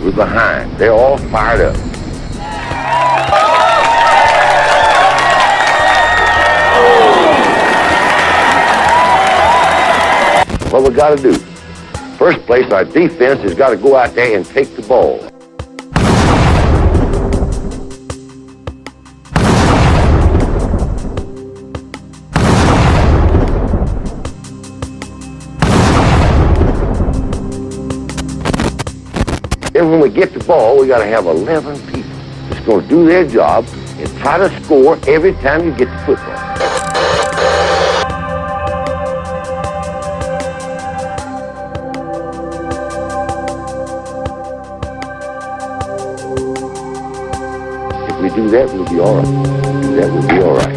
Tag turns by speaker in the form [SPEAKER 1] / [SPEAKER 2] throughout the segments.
[SPEAKER 1] We're behind. They're all fired up. What we got to do? First place, our defense has got to go out there and take the ball. Then when we get the ball, we got to have 11 people that's going to do their job and try to score every time you get the football. If we do that, we'll be all right. Do that, we'll be all right.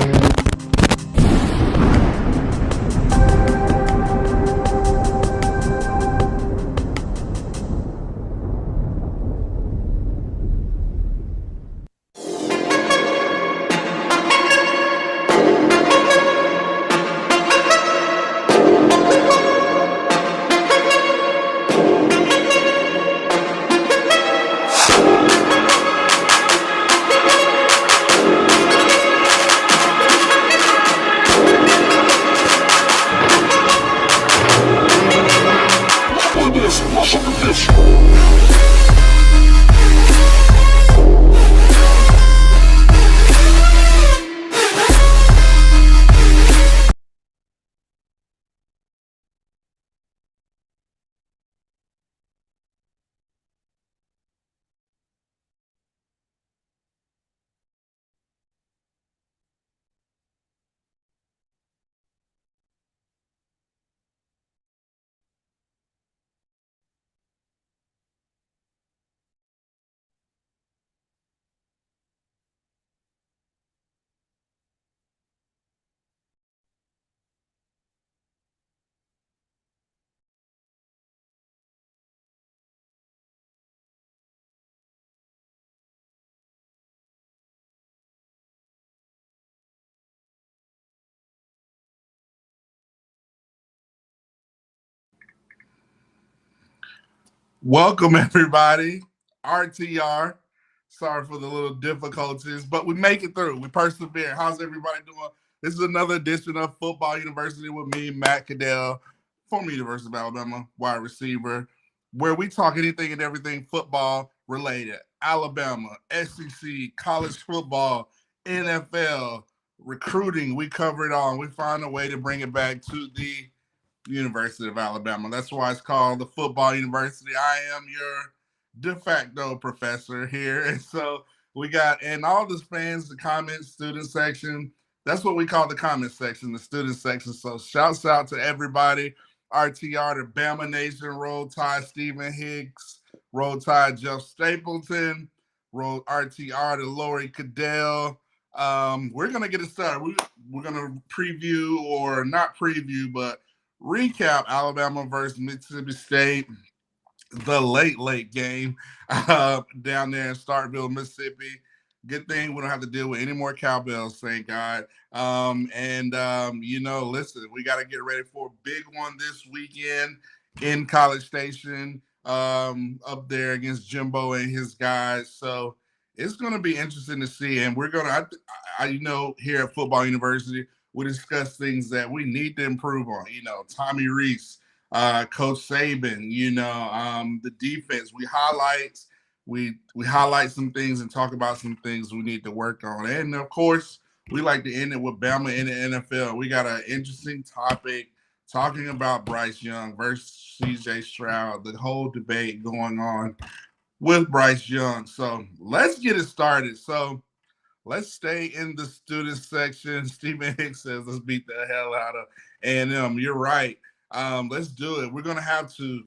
[SPEAKER 2] Welcome, everybody. RTR. Sorry for the little difficulties, but we make it through. We persevere. How's everybody doing? This is another edition of Football University with me, Matt Cadell, former University of Alabama wide receiver, where we talk anything and everything football related. Alabama, SEC, college football, NFL, recruiting. We cover it all. We find a way to bring it back to the University of Alabama. That's why it's called the Football University. I am your de facto professor here. And so we got, and all the fans, the comments, student section, that's what we call the comment section, the student section. So shouts out to everybody. RTR to Bama Nation, Roll Tide Stephen Hicks, Roll Tide Jeff Stapleton, Roll RTR to Lori Cadell. We're going to get it started. We're going to preview, or not preview, but recap Alabama versus Mississippi State, the late game down there in Starkville, Mississippi. Good thing we don't have to deal with any more cowbells, thank God. Listen, we got to get ready for a big one this weekend in College Station up there against Jimbo and his guys. So it's going to be interesting to see. And we're going to, here at Football University, we discuss things that we need to improve on. Tommy Rees, Coach Saban, the defense. We highlight some things and talk about some things we need to work on. And, of course, we like to end it with Bama in the NFL. We got an interesting topic talking about Bryce Young versus C.J. Stroud, the whole debate going on with Bryce Young. So let's get it started. So let's stay in the student section. Stephen Hicks says, let's beat the hell out of A&M. You're right. Let's do it. We're going to have to,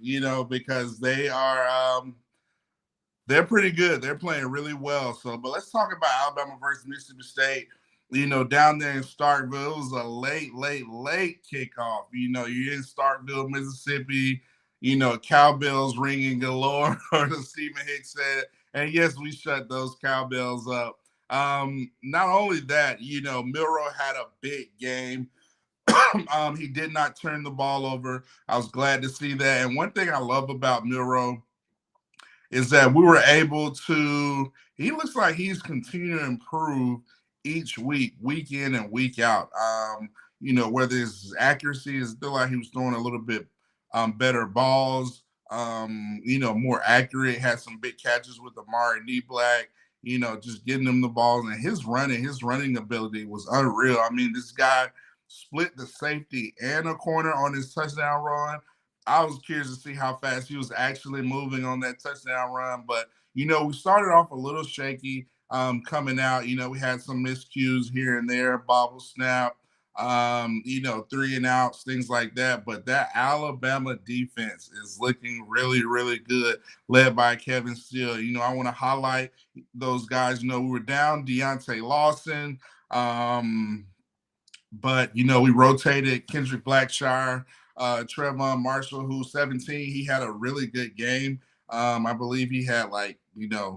[SPEAKER 2] because they are they're pretty good. They're playing really well. But let's talk about Alabama versus Mississippi State. Down there in Starkville, it was a late kickoff. You're in Starkville, Mississippi, cowbells ringing galore, as Stephen Hicks said. And yes, we shut those cowbells up. Not only that, Milroe had a big game. He did not turn the ball over. I was glad to see that. And one thing I love about Milroe is that we were able to. He looks like he's continuing to improve each week, week in and week out. Whether his accuracy is still like he was throwing a little bit better balls, more accurate, had some big catches with Amari Knee Black, just getting them the balls. And his running ability was unreal. I mean, this guy split the safety and a corner on his touchdown run. I was curious to see how fast he was actually moving on that touchdown run. But, we started off a little shaky coming out. We had some miscues here and there, bobble snap, 3-and-outs, things like that. But that Alabama defense is looking really, really good, led by Kevin Steele. I want to highlight those guys. We were down Deontay Lawson. But we rotated Kendrick Blackshire, Trevon Marshall, who's 17. He had a really good game. I believe he had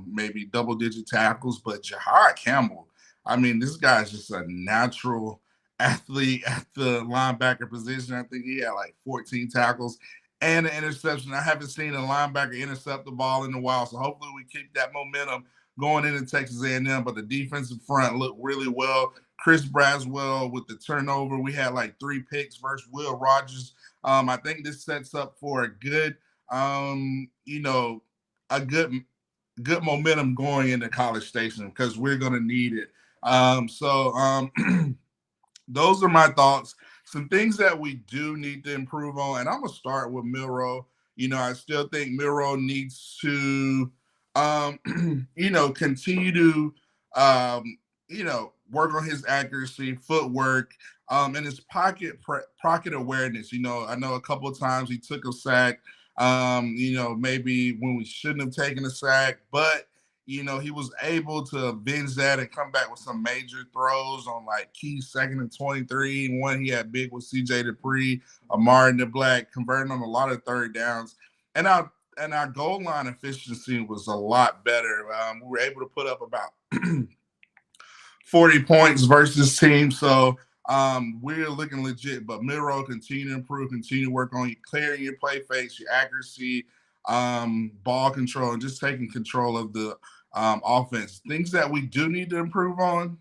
[SPEAKER 2] maybe double-digit tackles. But Jahad Campbell, I mean, this guy's just a natural athlete at the linebacker position. I think he had 14 tackles and an interception. I haven't seen a linebacker intercept the ball in a while, so hopefully we keep that momentum going into Texas A&M. But the defensive front looked really well. Chris Braswell with the turnover. We had 3 picks versus Will Rogers. I think this sets up for a good, a good momentum going into College Station because we're going to need it. Those are my thoughts. Some things that we do need to improve on, and I'm going to start with Milroe. I still think Milroe needs to, continue to, work on his accuracy, footwork, and his pocket awareness. I know a couple of times he took a sack, maybe when we shouldn't have taken a sack, but he was able to avenge that and come back with some major throws on key 2nd and 23. And one he had big with CJ Dupree, Amari Knee Black, converting on a lot of third downs. And our goal line efficiency was a lot better. We were able to put up about 40 points versus team. So we're looking legit. But Milroe, continue to improve, continue to work on you clearing your play fakes, your accuracy, ball control, and just taking control of the offense. Things that we do need to improve on.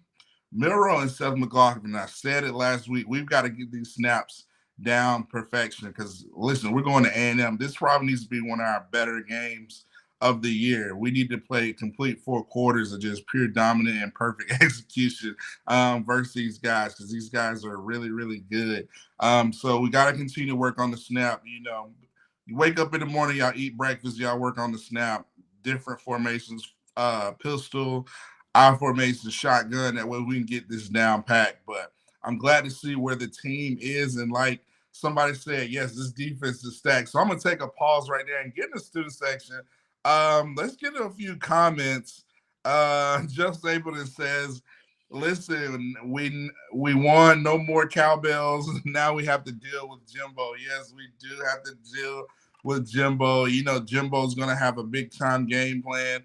[SPEAKER 2] Milroe and Seth McLaughlin, I said it last week, we've got to get these snaps down perfection because, listen, we're going to A&M. This probably needs to be one of our better games of the year. We need to play complete 4 quarters of just pure dominant and perfect execution versus these guys because these guys are really, really good. So we got to continue to work on the snap. You wake up in the morning, y'all eat breakfast, y'all work on the snap, different formations, pistol, I formation, shotgun. That way we can get this down packed. But I'm glad to see where the team is. And like somebody said, yes, this defense is stacked. So I'm going to take a pause right there and get in the student section. Let's get a few comments. Jeff Stapleton says, listen, we won, no more cowbells. Now we have to deal with Jimbo. Yes, we do have to deal with Jimbo. Jimbo's going to have a big-time game plan.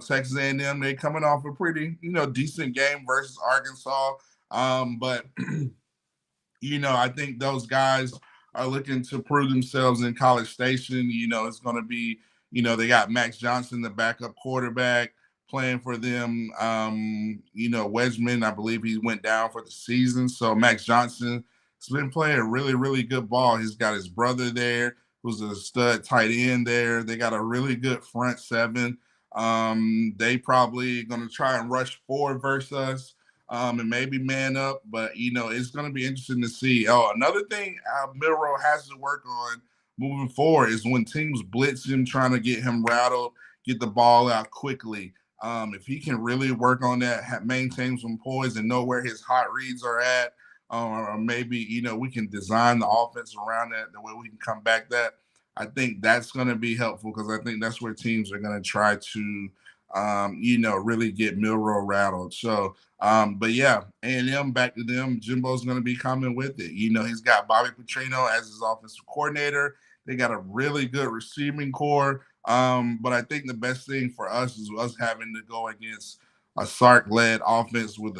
[SPEAKER 2] Texas A&M, they coming off a pretty, decent game versus Arkansas. But I think those guys are looking to prove themselves in College Station. It's going to be, they got Max Johnson, the backup quarterback, playing for them. Wedgman, I believe he went down for the season. So Max Johnson has been playing really, really good ball. He's got his brother there, who's a stud tight end there. They got a really good front seven. They probably going to try and rush forward versus us. And maybe man up, but it's going to be interesting to see. Oh, another thing Milroe has to work on moving forward is when teams blitz him, trying to get him rattled, get the ball out quickly. If he can really work on that, maintain some poise and know where his hot reads are at, or maybe we can design the offense around that the way we can come back that. I think that's going to be helpful because I think that's where teams are going to try to really get Milroe rattled. So, but yeah, A&M, back to them. Jimbo's going to be coming with it. He's got Bobby Petrino as his offensive coordinator. They got a really good receiving core. But I think the best thing for us is us having to go against a Sark-led offense with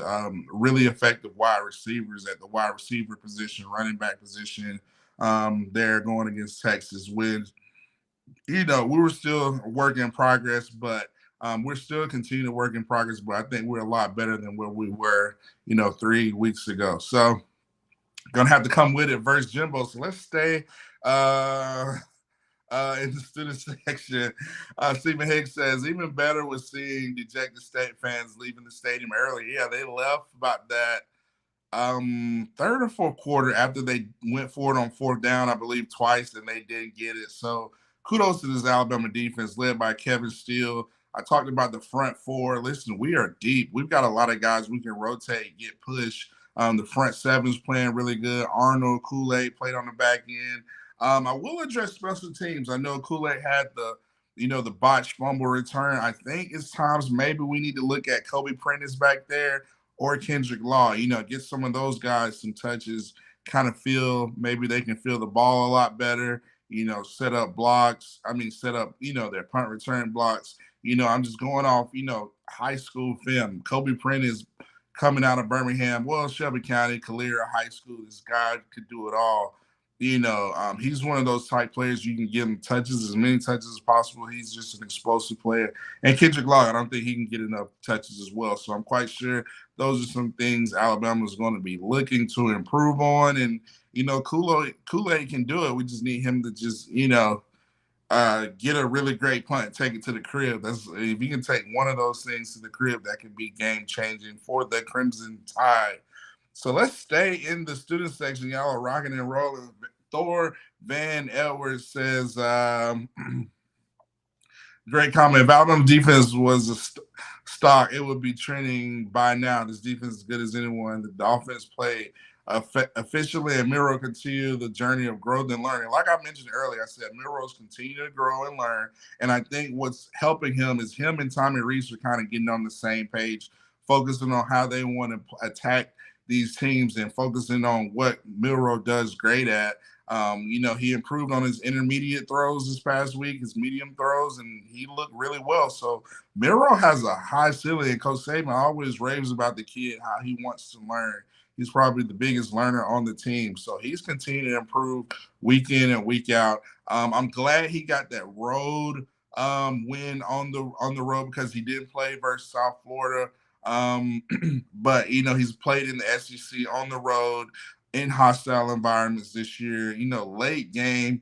[SPEAKER 2] really effective wide receivers at the wide receiver position, running back position. They're going against Texas with we were still a work in progress, but we're still continuing to work in progress. But I think we're a lot better than where we were, 3 weeks ago. So gonna have to come with it versus Jimbo. So let's stay uh, in the student section. Stephen Hicks says, even better was seeing dejected state fans leaving the stadium early. Yeah, they left about that third or fourth quarter after they went for it on fourth down, I believe twice, and they didn't get it. So kudos to this Alabama defense led by Kevin Steele. I talked about the front four. Listen, we are deep. We've got a lot of guys we can rotate, get push. The front seven's playing really good. Arnold, Kool-Aid played on the back end. I will address special teams. I know Kool-Aid had the botched fumble return. I think it's times maybe we need to look at Kobe Prentice back there or Kendrick Law, get some of those guys some touches, kind of maybe they can feel the ball a lot better, set up blocks. Set up, their punt return blocks. I'm just going off, high school film. Kobe Prentice coming out of Birmingham, Shelby County, Calera High School. This guy could do it all. He's one of those type players you can give him touches, as many touches as possible. He's just an explosive player. And Kendrick Law, I don't think he can get enough touches as well. So I'm quite sure those are some things Alabama is going to be looking to improve on. And, Kool-Aid can do it. We just need him to just, get a really great punt, take it to the crib. If you can take one of those things to the crib, that can be game changing for the Crimson Tide. So let's stay in the student section. Y'all are rocking and rolling. Thor Van Edwards says, great comment. If Alabama defense was a stock, it would be trending by now. This defense is as good as anyone. The offense played efficiently, and Milroe continue the journey of growth and learning. Like I mentioned earlier, I said Milroe's continue to grow and learn. And I think what's helping him is him and Tommy Rees are kind of getting on the same page, focusing on how they want to attack these teams and focusing on what Milroe does great at. He improved on his intermediate throws this past week, his medium throws, and he looked really well. So Milroe has a high ceiling, and Coach Saban always raves about the kid, how he wants to learn. He's probably the biggest learner on the team. So he's continuing to improve week in and week out. I'm glad he got that road win on the road because he didn't play versus South Florida. But he's played in the SEC on the road in hostile environments this year. Late game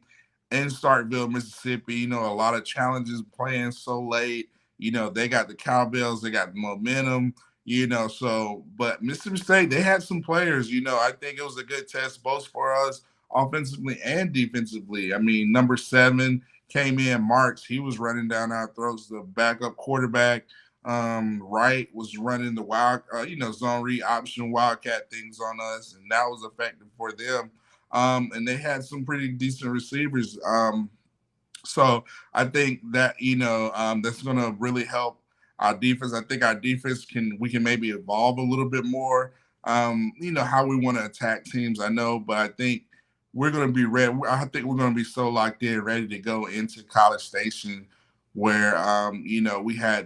[SPEAKER 2] in Starkville, Mississippi. A lot of challenges playing so late. They got the cowbells, they got the momentum. But Mississippi State, they had some players. I think it was a good test both for us offensively and defensively. Number 7 came in, Marks. He was running down our throats. The backup quarterback, Wright, was running the wild, zone read option wildcat things on us, and that was effective for them. And they had some pretty decent receivers. So I think that that's going to really help our defense. I think our defense we can maybe evolve a little bit more. How we want to attack teams. I know, but I think we're going to be ready. I think we're going to be so locked in, ready to go into College Station, where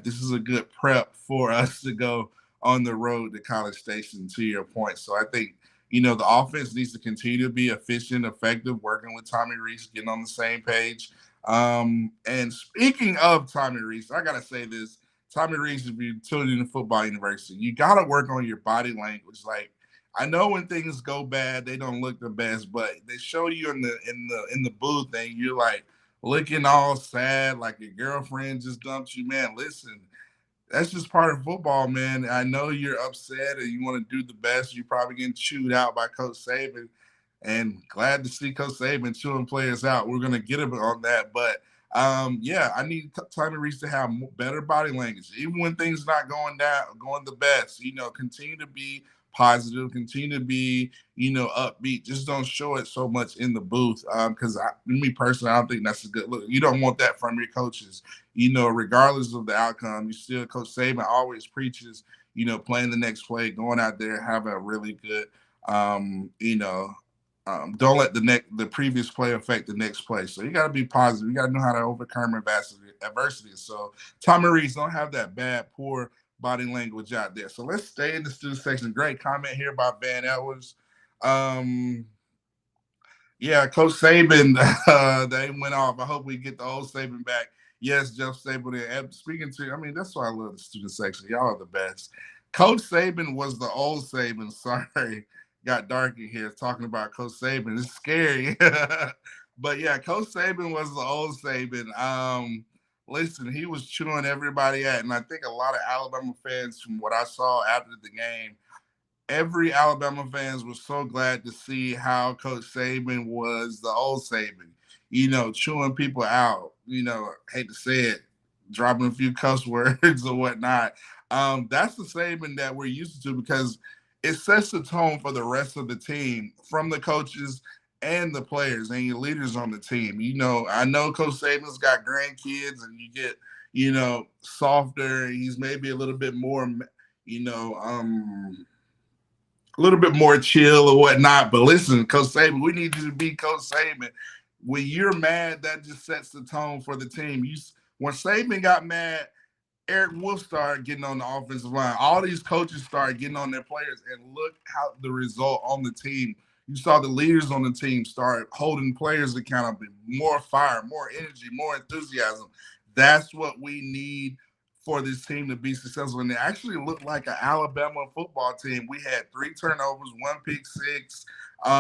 [SPEAKER 2] this is a good prep for us to go on the road to College Station. To your point, so I think the offense needs to continue to be efficient, effective, working with Tommy Rees, getting on the same page. And speaking of Tommy Rees, I gotta say this. Tommy Rees, if you're tuning in football university, you gotta work on your body language. Like, I know when things go bad, they don't look the best, but they show you in the booth and you're like looking all sad, like your girlfriend just dumped you. Man, listen, that's just part of football, man. I know you're upset and you want to do the best. You're probably getting chewed out by Coach Saban, and glad to see Coach Saban chewing players out. We're going to get him on that. But, I need Tommy Rees to have better body language. Even when things not going the best, continue to be positive, continue to be, upbeat. Just don't show it so much in the booth. Because me personally, I don't think that's a good look. You don't want that from your coaches. Regardless of the outcome, Coach Saban always preaches, playing the next play, going out there, having a really good, don't let the previous play affect the next play. So you got to be positive. You got to know how to overcome adversity. So Tommy Rees don't have that bad, poor body language out there. So let's stay in the student section. Great comment here by Van Edwards. Yeah, Coach Saban, they went off. I hope we get the old Saban back. Yes, Jeff Saban. And speaking to, I mean, that's why I love the student section. Y'all are the best. Coach Saban was the old Saban. Sorry, got dark in here talking about Coach Saban. It's scary. But yeah, Coach Saban was the old Saban. Listen, he was chewing everybody at, and I think a lot of Alabama fans, from what I saw after the game, every Alabama fans was so glad to see how Coach Saban was the old Saban, chewing people out, hate to say it, dropping a few cuss words or whatnot. That's the Saban that we're used to because it sets the tone for the rest of the team from the coaches and the players and your leaders on the team. I know Coach Saban's got grandkids and you get, softer. He's maybe a little bit more, you know, um, a little bit more chill or whatnot. But listen, Coach Saban, we need you to be Coach Saban. When you're mad, that just sets the tone for the team. When Saban got mad, Eric Wolf started getting on the offensive line. All these coaches started getting on their players, and look how the result on the team. You saw the leaders on the team start holding players accountable, more fire, more energy, more enthusiasm. That's what we need for this team to be successful. And it actually looked like an Alabama football team. We had 3 turnovers, 1 pick six. We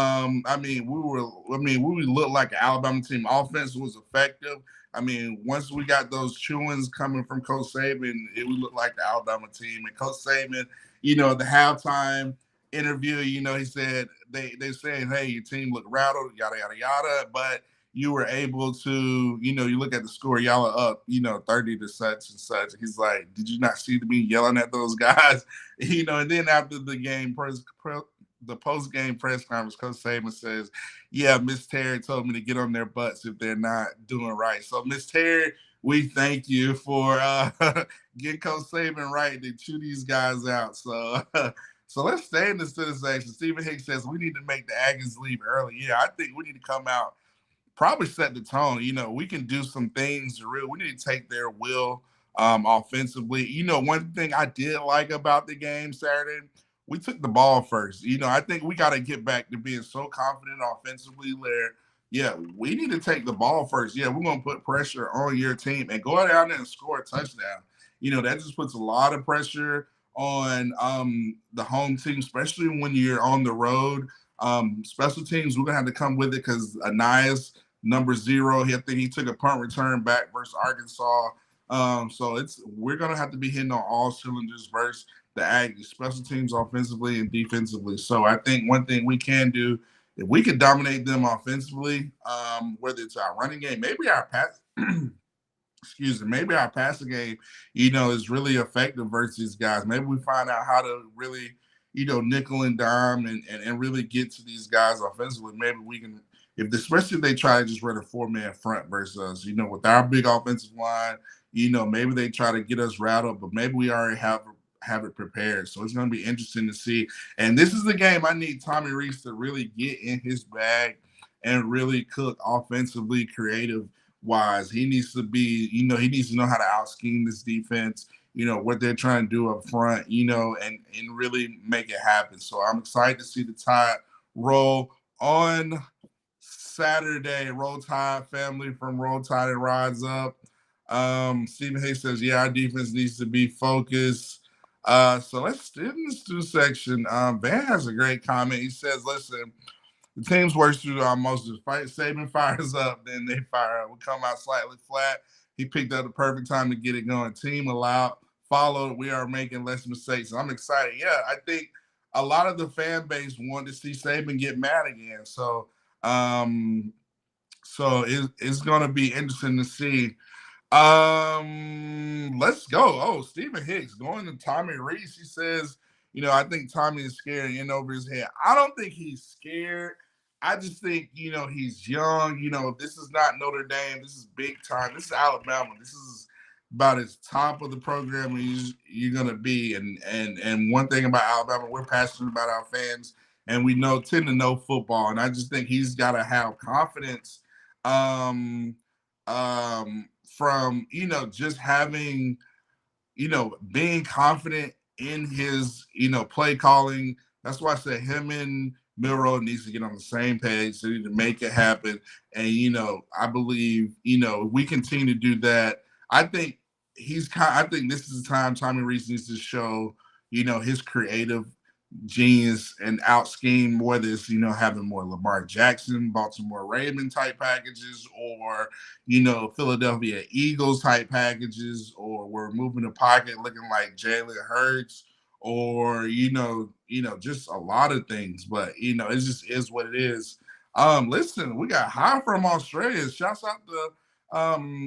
[SPEAKER 2] looked like an Alabama team. Offense was effective. I mean, once we got those chewings coming from Coach Saban, it would look like the Alabama team. And Coach Saban, the halftime interview, he said they saying, hey, your team looked rattled, yada yada yada, but you were able to, you look at the score, y'all are up, 30 to such and such. He's like, did you not see me yelling at those guys? And then after the game, the post-game press conference, Coach Saban says, yeah, Miss Terry told me to get on their butts if they're not doing right. So, Miss Terry, we thank you for getting Coach Saban right to chew these guys out. So, so let's stay in the student section. Stephen Hicks says we need to make the Aggies leave early. Yeah, I think we need to come out, probably set the tone. We can do some things we need to take their will offensively. One thing I did like about the game Saturday, we took the ball first. I think we got to get back to being so confident offensively where, yeah, we need to take the ball first. Yeah, we're going to put pressure on your team and go out there and score a touchdown. That just puts a lot of pressure on the home team, especially when you're on the road. Special teams, we're going to have to come with it because Anais, number 0, I think he took a punt return back versus Arkansas. So we're going to have to be hitting on all cylinders versus the Aggies, special teams offensively and defensively. So I think one thing we can do, if we could dominate them offensively, whether it's our running game, maybe our pass, maybe our passing game, is really effective versus these guys. Maybe we find out how to really, nickel and dime and really get to these guys offensively. Maybe we can, especially if they try to just run a 4-man front versus us, with our big offensive line, maybe they try to get us rattled, but maybe we already have it prepared. So it's going to be interesting to see. And this is the game I need Tommy Rees to really get in his bag and really cook offensively, creative wise. He needs to be, he needs to know how to out scheme this defense, what they're trying to do up front, and really make it happen. So I'm excited to see the Tide roll on Saturday. Roll Tide family from Roll Tide and Rise Up. Stephen Hayes says, yeah, our defense needs to be focused. So let's do this section. Van has a great comment. He says, listen, the team's works through most of the fight. Saban fires up, then they fire up. We come out slightly flat. He picked up the perfect time to get it going. Team followed. We are making less mistakes. I'm excited. Yeah, I think a lot of the fan base wanted to see Saban get mad again. So, it's going to be interesting to see. Let's go. Oh, Stephen Hicks going to Tommy Rees. He says, I think Tommy is scared and in over his head. I don't think he's scared. I just think, he's young. This is not Notre Dame. This is big time. This is Alabama. This is about as top of the program you're going to be. And one thing about Alabama, we're passionate about our fans, and we tend to know football. And I just think he's got to have confidence. From just having being confident in his play calling. That's why I said him and Milroe needs to get on the same page. They need to make it happen. And, I believe, if we continue to do that, I think I think this is the time Tommy Rees needs to show, his creative genius and out scheme, whether it's, having more Lamar Jackson, Baltimore Raven type packages, or, Philadelphia Eagles type packages, or we're moving the pocket looking like Jalen Hurts, or, just a lot of things. But, it just is what it is. Listen, we got High from Australia. Shouts out to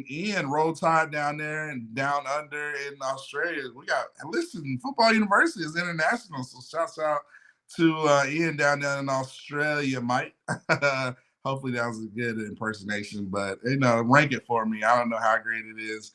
[SPEAKER 2] Ian, Roll Tide down there and down under in Australia. We got, listen, Football University is international, so shouts out to Ian down there in Australia, Mike. Hopefully that was a good impersonation, but rank it for me. I don't know how great it is.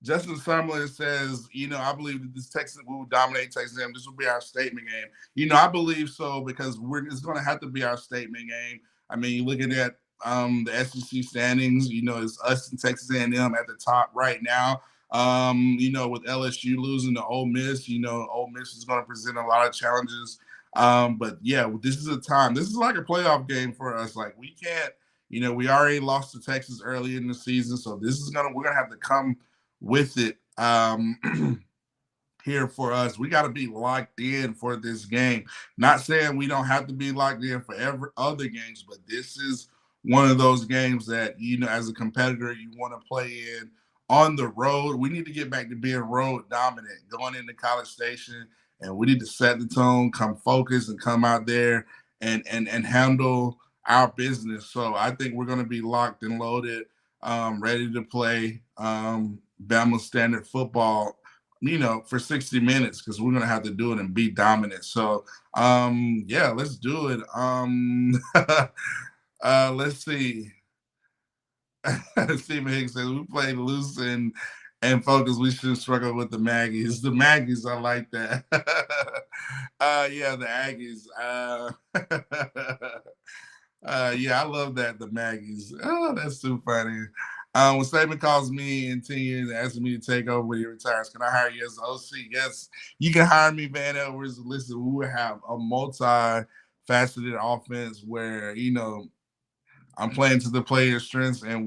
[SPEAKER 2] Justin Summerlin says, I believe that this Texas will dominate Texas A&M. This will be our statement game. I believe so, because it's going to have to be our statement game. I mean, looking at the SEC standings, it's us and Texas A&M at the top right now. With LSU losing to Ole Miss, Ole Miss is going to present a lot of challenges. But yeah, this is a time. This is like a playoff game for us. Like, we can't, we already lost to Texas early in the season, so we're gonna have to come with it. Here for us, we got to be locked in for this game. Not saying we don't have to be locked in for every other games, but this is one of those games that, as a competitor, you want to play in on the road. We need to get back to being road dominant going into College Station, and we need to set the tone, come focus, and come out there and handle our business. So I think we're going to be locked and loaded, ready to play Bama standard football, for 60 minutes, because we're going to have to do it and be dominant. So, yeah, let's do it. Let's see. Stephen Hicks says, we played loose and focus. We should struggle with the Maggies. The Maggies, I like that. Yeah, the Aggies. Yeah, I love that, the Maggies. Oh, that's too funny. When Saban calls me in 10 years and asks me to take over when he retires, can I hire you as OC? Yes, you can hire me, Van Edwards. Listen, we will have a multi-faceted offense where, I'm playing to the player's strengths, and I'm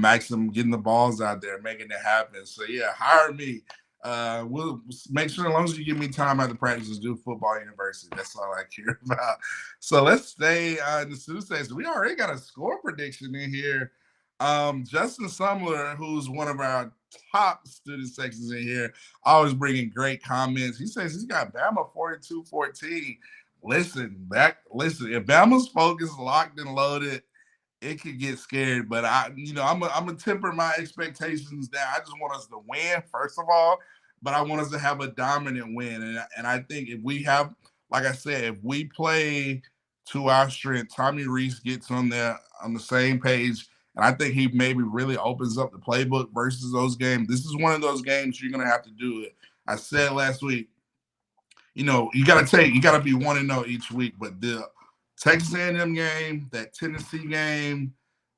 [SPEAKER 2] maximum getting the balls out there, making it happen. So yeah, hire me. We'll make sure, as long as you give me time after practice, do Football University. That's all I care about. So let's stay in the student section. We already got a score prediction in here. Justin Sumler, who's one of our top student sections in here, always bringing great comments. He says he's got Bama 42-14. Listen, if Bama's focus locked and loaded, it could get scary. But I'm gonna temper my expectations down. I just want us to win, first of all, but I want us to have a dominant win. And I think if we have, like I said, if we play to our strength, Tommy Rees gets on the same page, and I think he maybe really opens up the playbook versus those games. This is one of those games you're gonna have to do it. I said last week, you got to be 1-0 each week, but the Texas A&M game, that Tennessee game,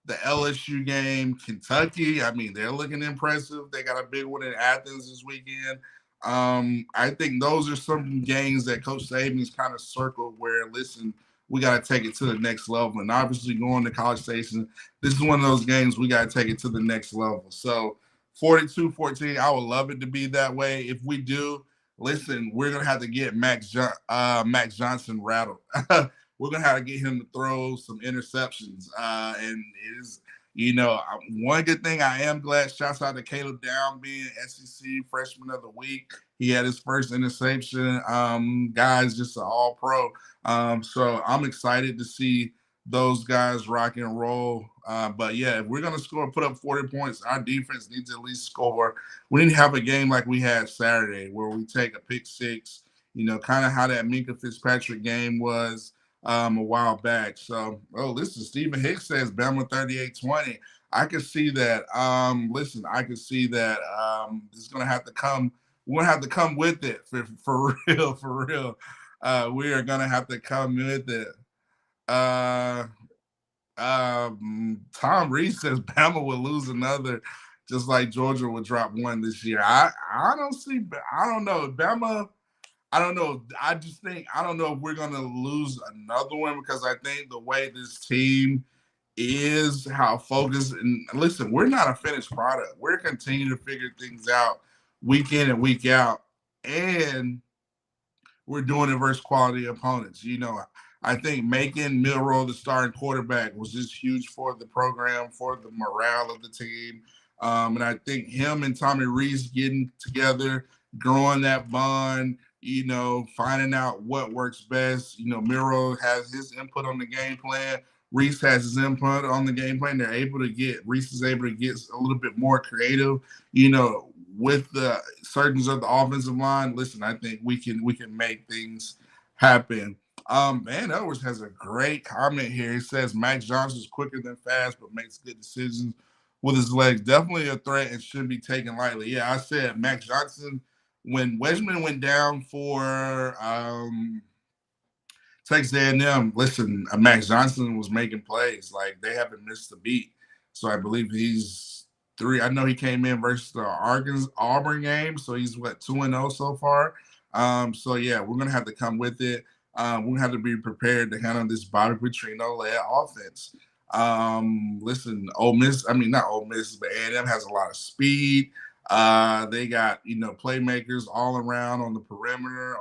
[SPEAKER 2] the LSU game, Kentucky, I mean, they're looking impressive. They got a big one in Athens this weekend. I think those are some games that Coach Saban's kind of circled where, listen, we got to take it to the next level. And obviously going to College Station, this is one of those games we got to take it to the next level. So 42-14, I would love it to be that way. If we do, listen, we're going to have to get Max Johnson rattled. We're going to have to get him to throw some interceptions. And it is, one good thing I am glad, shouts out to Caleb Down being SEC Freshman of the Week. He had his first interception. Guys, just an all-pro. So I'm excited to see those guys rock and roll. But yeah, if we're going to put up 40 points, our defense needs to at least score. We need to have a game like we had Saturday where we take a pick six, kind of how that Minkah Fitzpatrick game was a while back. So, listen, Stephen Hicks says Bama 38-20. I can see that. I can see that it's going to have to come. We're going to have to come with it for real. We are going to have to come with it. Tom Rees says Bama will lose another just like Georgia would drop one this year. I don't see. I don't know Bama. I don't know. I just think I don't know if we're gonna lose another one because I think the way this team is, how focused, and listen, we're not a finished product. We're continuing to figure things out week in and week out, and we're doing it versus quality opponents. I think making Milroe the starting quarterback was just huge for the program, for the morale of the team. And I think him and Tommy Rees getting together, growing that bond, finding out what works best. Milroe has his input on the game plan. Reese has his input on the game plan. Reese is able to get a little bit more creative, with the surgeons of the offensive line. Listen, I think we can make things happen. Van Edwards has a great comment here. He says Max Johnson is quicker than fast, but makes good decisions with his legs. Definitely a threat and shouldn't be taken lightly. Yeah, I said Max Johnson when Wedgman went down for Texas A&M. Listen, Max Johnson was making plays. Like, they haven't missed a beat. So I believe he's 3. I know he came in versus the Auburn game, so he's 2-0 so far. So yeah, we're gonna have to come with it. We're gonna have to be prepared to handle this Bobby Petrino-led offense. Listen, Ole Miss, I mean not Ole Miss, but A&M has a lot of speed. They got playmakers all around on the perimeter,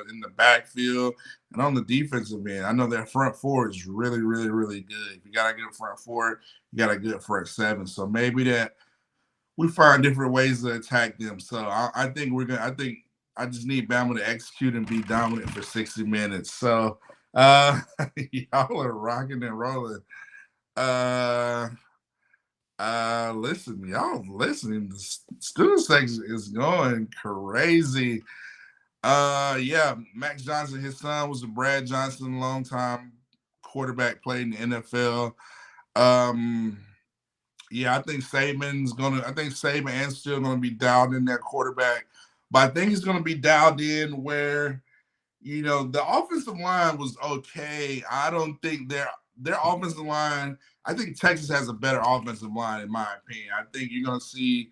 [SPEAKER 2] in the backfield, and on the defensive end. I know their front four is really, really, really good. If you got a good front four, you got a good front seven. So maybe that we find different ways to attack them. So I think we're gonna. I think I just need Bama to execute and be dominant for 60 minutes. So y'all are rocking and rolling. Listen, y'all listening. The student section is going crazy. Yeah, Max Johnson, his son was a Brad Johnson, longtime quarterback, played in the NFL. Yeah, I think Saban's still gonna be dialed in that quarterback, but I think he's gonna be dialed in where the offensive line was okay. I don't think their offensive line. I think Texas has a better offensive line, in my opinion. I think you're gonna see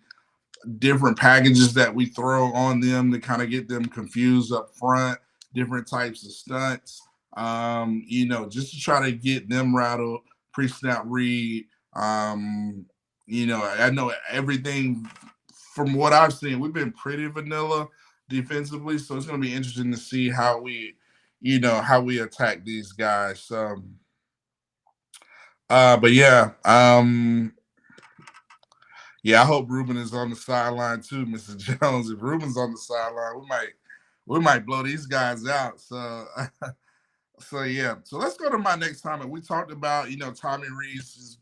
[SPEAKER 2] different packages that we throw on them to kind of get them confused up front, different types of stunts, just to try to get them rattled, pre-snap read. I know everything from what I've seen, we've been pretty vanilla defensively, so it's going to be interesting to see how we attack these guys. But yeah, yeah, I hope Ruben is on the sideline too, Mr. Jones. If Ruben's on the sideline, we might blow these guys out. So, so yeah. So let's go to my next comment. We talked about Tommy Rees'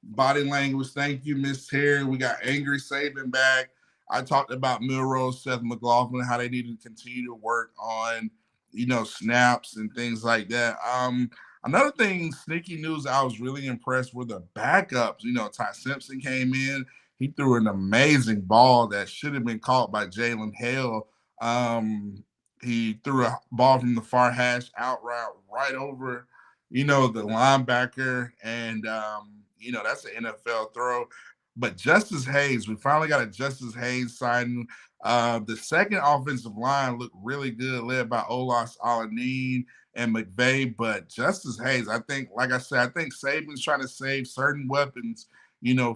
[SPEAKER 2] body language. Thank you, Miss Terry. We got Angry Saban back. I talked about Milroe, Seth McLaughlin, how they need to continue to work on snaps and things like that. Another thing, sneaky news, I was really impressed with the backups. Ty Simpson came in. He threw an amazing ball that should have been caught by Jalen Hale. He threw a ball from the far hash out route right over, the linebacker. And, that's an NFL throw. But Justice Hayes, we finally got a Justice Hayes signing. The second offensive line looked really good, led by Olas Alanine and McVay. But Justice Hayes, I think, like I said, I think Saban's trying to save certain weapons,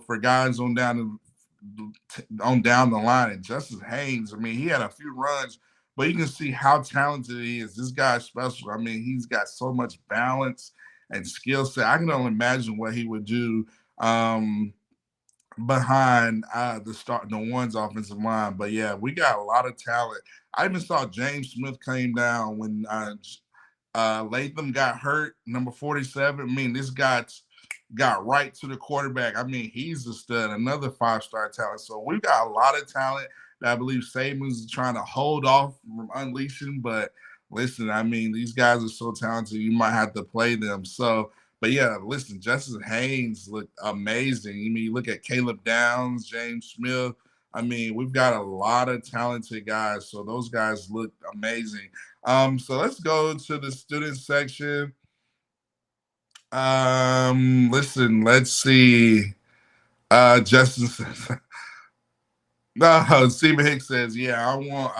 [SPEAKER 2] for guys on down the line. And Justice Hayes, I mean, he had a few runs, but you can see how talented he is. This guy's special. I mean, he's got so much balance and skill set. I can only imagine what he would do behind the one's offensive line. But yeah, we got a lot of talent. I even saw James Smith came down when Latham got hurt, number 47. I mean, this guy got right to the quarterback. I mean, he's a stud, another 5-star talent. So we've got a lot of talent that I believe Saban's trying to hold off from unleashing. But listen, I mean, these guys are so talented, you might have to play them. So, but yeah, listen, Justice Haynes looked amazing. I mean, you look at Caleb Downs, James Smith. I mean, we've got a lot of talented guys. So those guys look amazing. So let's go to the student section. Listen, let's see. Justin says, No, Stephen Hicks says, yeah, I want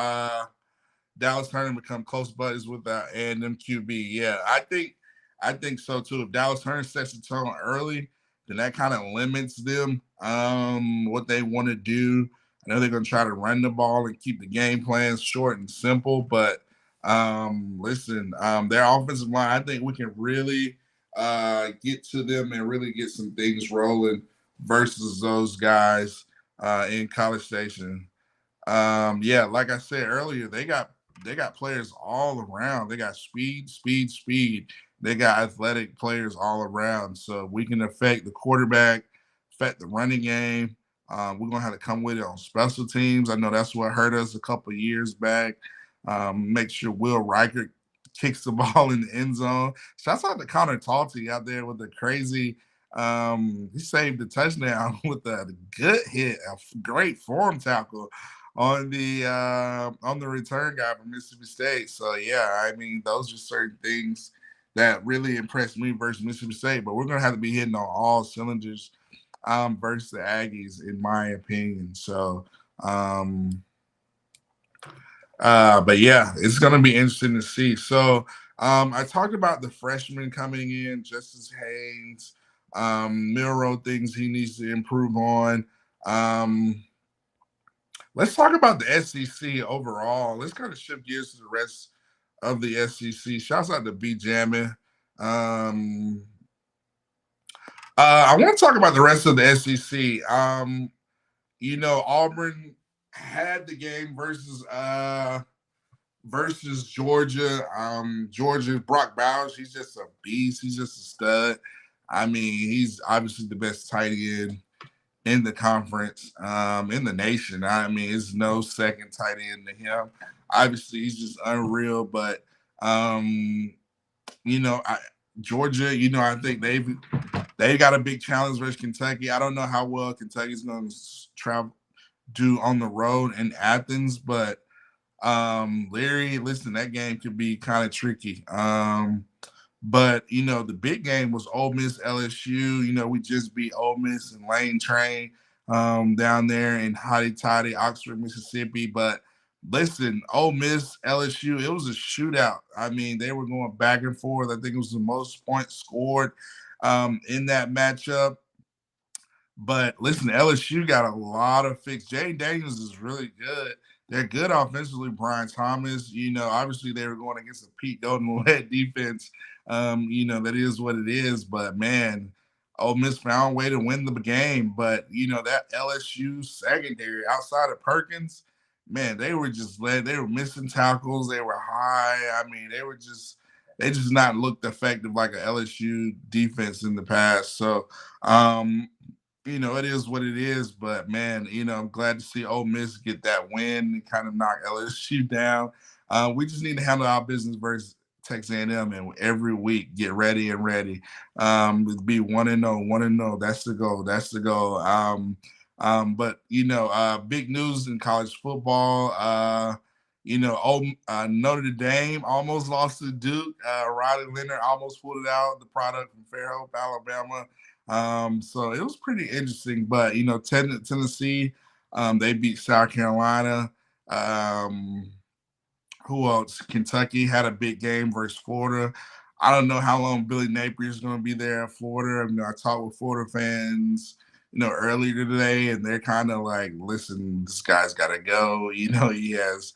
[SPEAKER 2] Dallas Turner to become close buddies with A&M QB. Yeah, I think so too. If Dallas Turner sets the tone early, then that kind of limits them what they want to do. I know they're going to try to run the ball and keep the game plans short and simple, but listen, their offensive line, I think we can really get to them and really get some things rolling versus those guys in College Station. Yeah, like I said earlier, they got players all around. They got speed, speed, speed. They got athletic players all around. So we can affect the quarterback, affect the running game. We're gonna have to come with it on special teams. I know that's what hurt us a couple of years back. Make sure Will Reichert kicks the ball in the end zone. Shouts out to Connor Talty out there with the crazy. He saved the touchdown with a good hit, a great form tackle on the return guy from Mississippi State. So yeah, I mean those are certain things that really impressed me versus Mississippi State. But we're gonna have to be hitting on all cylinders versus the Aggies, in my opinion. So but yeah, it's gonna be interesting to see. So I talked about the freshmen coming in, Justice Haynes, Milroe things he needs to improve on. Let's talk about the SEC overall. Let's kind of shift gears to the rest of the SEC. Shouts out to B Jamming. I want to talk about the rest of the SEC. Auburn had the game versus Georgia. Georgia, Brock Bowers, he's just a beast. He's just a stud. I mean, he's obviously the best tight end in the conference, in the nation. I mean, there's no second tight end to him. Obviously, he's just unreal. But Georgia, I think they got a big challenge versus Kentucky. I don't know how well Kentucky's going to do on the road in Athens, but Larry, listen, that game could be kind of tricky. But the big game was Ole Miss LSU. We just beat Ole Miss and Lane Train down there in Hotty Toddy, Oxford, Mississippi. But listen, Ole Miss LSU, it was a shootout. I mean, they were going back and forth. I think it was the most points scored in that matchup. But listen, LSU got a lot of fix. Jay Daniels is really good. They're good offensively. Brian Thomas, obviously they were going against a Pete Golden-led defense. That is what it is. But man, Ole Miss found a way to win the game. But that LSU secondary outside of Perkins, man, they were just they were missing tackles. They were high. I mean, they just not looked effective like a LSU defense in the past. So it is what it is, but man, I'm glad to see Ole Miss get that win and kind of knock LSU down. We just need to handle our business versus Texas A&M, and every week get ready and ready. Be 1-0, 1-0. That's the goal. That's the goal. But big news in college football. Notre Dame almost lost to Duke. Riley Leonard almost pulled it out. The product from Fairhope, Alabama. So it was pretty interesting. But Tennessee, they beat South Carolina. Who else? Kentucky had a big game versus Florida. I don't know how long Billy Napier is going to be there at Florida. I talked with Florida fans, earlier today, and they're kind of like, listen, this guy's got to go. He has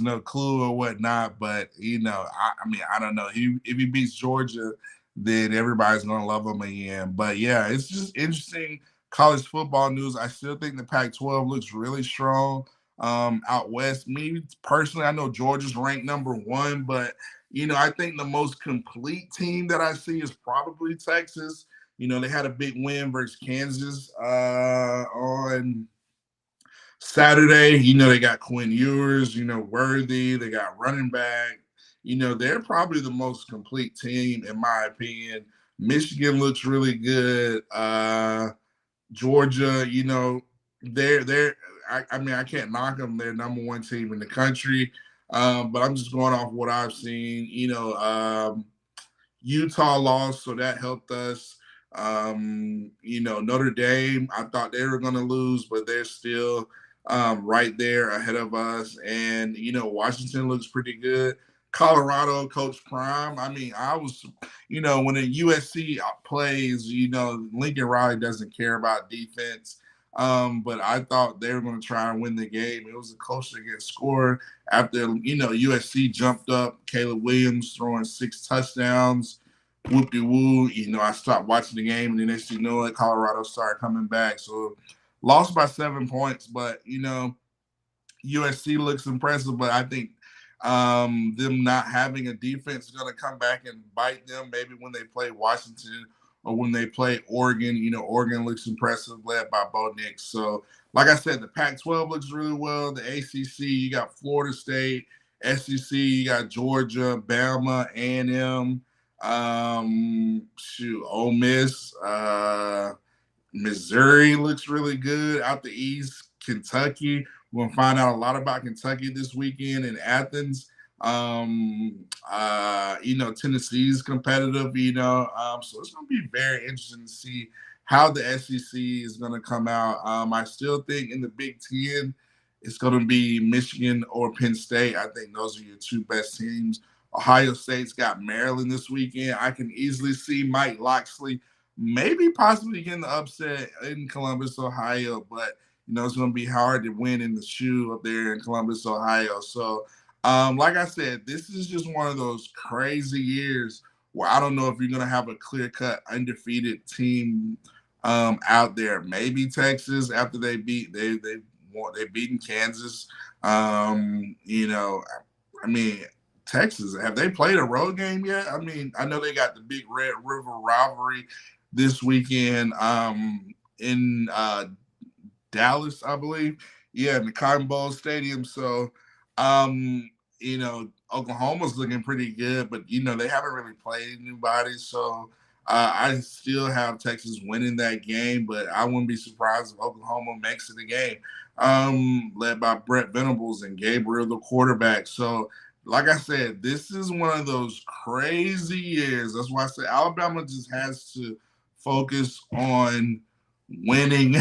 [SPEAKER 2] no clue or whatnot. But I don't know. If he beats Georgia, then everybody's going to love him again. But yeah, it's just interesting college football news. I still think the Pac-12 looks really strong. Out west, me personally, I know Georgia's ranked number 1, but I think the most complete team that I see is probably Texas. They had a big win versus Kansas on Saturday. They got Quinn Ewers, Worthy, they got running back. They're probably the most complete team in my opinion. Michigan looks really good. Georgia, they're I can't knock them. They're number 1 team in the country. But I'm just going off what I've seen. Utah lost, so that helped us. Notre Dame, I thought they were going to lose, but they're still right there ahead of us. And, Washington looks pretty good. Colorado, Coach Prime. I mean, I was, when a USC plays, Lincoln Riley doesn't care about defense. But I thought they were going to try and win the game. It was a close to get scored after, USC jumped up. Caleb Williams throwing 6 touchdowns. Whoop de woo. I stopped watching the game, and then next thing you know it, Colorado started coming back. So lost by 7 points, but USC looks impressive, but I think them not having a defense is going to come back and bite them maybe when they play Washington or when they play Oregon. Oregon looks impressive, led by Bo Nix. So, like I said, the Pac-12 looks really well. The ACC, you got Florida State. SEC, you got Georgia, Bama, A&M, Ole Miss. Missouri looks really good out the East. Kentucky. We're going to find out a lot about Kentucky this weekend in Athens. Tennessee's competitive, so it's going to be very interesting to see how the SEC is going to come out. I still think in the Big Ten, it's going to be Michigan or Penn State. I think those are your 2 best teams. Ohio State's got Maryland this weekend. I can easily see Mike Locksley maybe possibly getting the upset in Columbus, Ohio, but it's going to be hard to win in the shoe up there in Columbus, Ohio. So, like I said, this is just one of those crazy years where I don't know if you're going to have a clear-cut undefeated team out there. Maybe Texas after they beaten Kansas. Texas, have they played a road game yet? I mean, I know they got the big Red River rivalry this weekend in Dallas, I believe. Yeah, in the Cotton Bowl Stadium. So, Oklahoma's looking pretty good, but, they haven't really played anybody. So, I still have Texas winning that game, but I wouldn't be surprised if Oklahoma makes it a game, led by Brett Venables and Gabriel, the quarterback. So, like I said, this is one of those crazy years. That's why I say Alabama just has to focus on winning,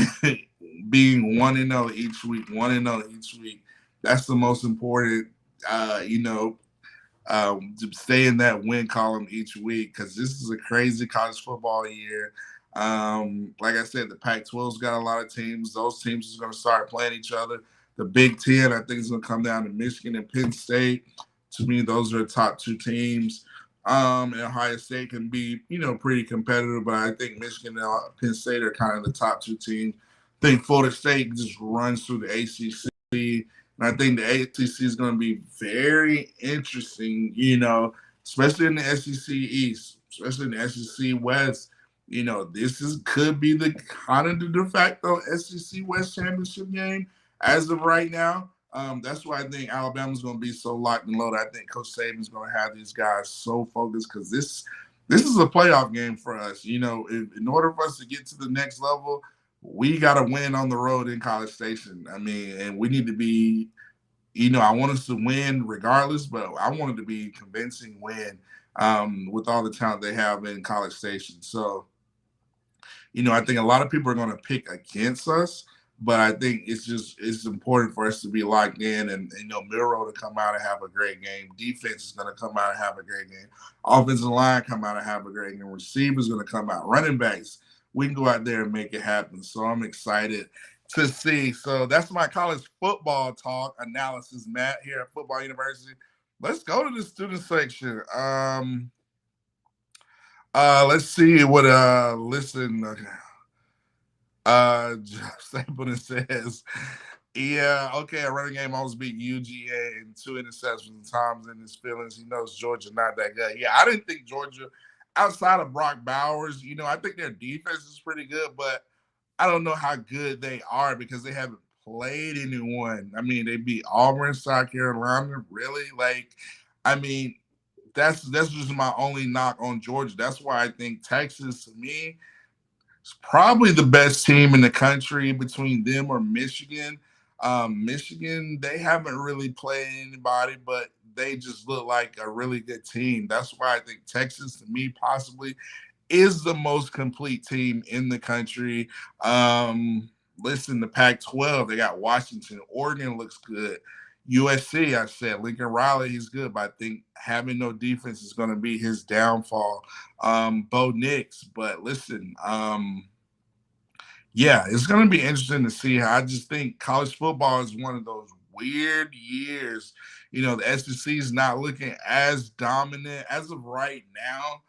[SPEAKER 2] being 1-0 each week, 1-0 each week. That's the most important, to stay in that win column each week, because this is a crazy college football year. Like I said, the Pac-12's got a lot of teams. Those teams are going to start playing each other. The Big Ten, I think, is going to come down to Michigan and Penn State. To me, those are the top 2 teams. And Ohio State can be, pretty competitive, but I think Michigan and Penn State are kind of the top 2 teams. I think Florida State just runs through the ACC. And I think the ACC is going to be very interesting, especially in the SEC East, especially in the SEC West. Could be the kind of the de facto SEC West championship game as of right now. That's why I think Alabama's going to be so locked and loaded. I think Coach Saban's going to have these guys so focused, because this is a playoff game for us. In order for us to get to the next level, we got to win on the road in College Station. I mean, and we need to be, I want us to win regardless, but I want it to be a convincing win with all the talent they have in College Station. So, I think a lot of people are going to pick against us, but I think it's important for us to be locked in, and Milroe to come out and have a great game. Defense is going to come out and have a great game. Offensive line come out and have a great game. Receivers going to come out. Running backs, we can go out there and make it happen. So I'm excited to see. So that's my college football talk analysis, Matt, here at Football University. Let's go to the student section. Let's see what Saban says, yeah, okay, a running game almost beat UGA and 2 interceptions. Tom's in his feelings. He knows Georgia not that good. Yeah, I didn't think Georgia, outside of Brock Bowers, I think their defense is pretty good, but I don't know how good they are because they haven't played anyone. I mean, they beat Auburn, South Carolina, really? That's just my only knock on Georgia. That's why I think Texas, to me, is probably the best team in the country between them or Michigan. Michigan, they haven't really played anybody, but they just look like a really good team. That's why I think Texas, to me, possibly is the most complete team in the country. Listen, the Pac-12, they got Washington. Oregon looks good. USC, I said, Lincoln Riley, he's good, but I think having no defense is going to be his downfall. Bo Nix, but listen, yeah, it's going to be interesting to see. I just think college football is one of those weird years. The SEC is not looking as dominant as of right now,